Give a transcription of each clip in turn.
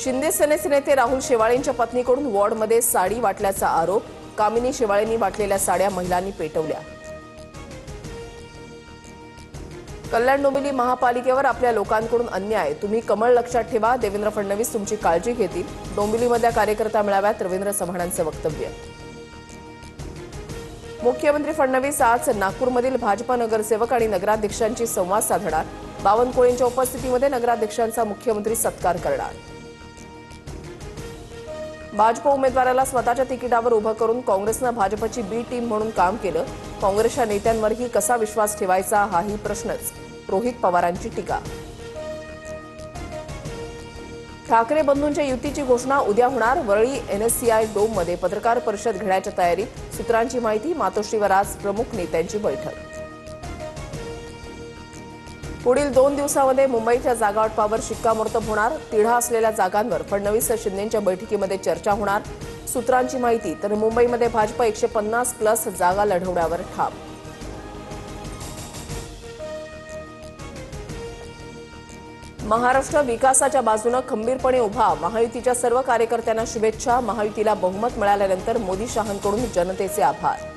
शिंदे सेनेचे नेते राहुल शेवाळेंच्या पत्नीकडून वॉर्डमध्ये साडी वाटल्याचा आरोप। कामिनी शेवाळेंनी वाटलेल्या साड्या महिलांनी पेटवल्या। कल्याण डोंबिवली महापालिकेवर आपल्या लोकांकडून अन्याय, तुम्ही कमळ लक्षात ठेवा, देवेंद्र फडणवीस तुमची काळजी घेतील। डोंबिवलीमधल्या कार्यकर्ता मेळाव्यात रवींद्र चव्हाणांचं वक्तव्य। मुख्यमंत्री फडणवीस आज नागपूरमधील भाजप नगरसेवक आणि नगराध्यक्षांशी संवाद साधणार। बावनकुळेंच्या उपस्थितीमध्ये नगराध्यक्षांचा मुख्यमंत्री सत्कार करणार। भाजप उमेदवाराला स्वतःच्या तिकिटावर उभं करून काँग्रेसनं भाजपची बी टीम म्हणून काम केलं। काँग्रेसच्या नेत्यांवरही कसा विश्वास ठेवायचा हाही प्रश्नच, रोहित पवारांची टीका। ठाकरे बंधूंच्या युतीची घोषणा उद्या होणार। वरळी एनएससीआय डोममध्ये पत्रकार परिषद घेण्याच्या तयारीत, सूत्रांची माहिती। मातोश्रीवर आज प्रमुख नेत्यांची बैठक। पुढील 2 दिवसांमध्ये मुंबईच्या जागावाटपावर शिक्कामोर्तब होणार। तिढा असलेल्या जागांवर फडणवीस शिंदेंच्या बैठकीमध्ये चर्चा होणार, सूत्रांची माहिती। तर मुंबईमध्ये भाजप 150+ जागा लढवण्यावर ठाम। महाराष्ट्र विकासाच्या बाजूने खंबीरपणे उभा, महायुतीच्या सर्व कार्यकर्त्यांना शुभेच्छा। महायुतीला बहुमत मिळाल्यानंतर मोदी शहांकडून जनतेचे आभार।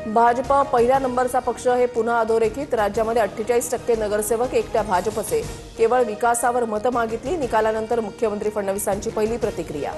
भाजप पहिल्या नंबरचा पक्ष हे पुन्हा अधोरेखित। राज्यामध्ये 48% नगरसेवक एकट्या भाजपचे, केवळ विकासावर मतं मागितली। निकालानंतर मुख्यमंत्री फडणवीसांची पहिली प्रतिक्रिया।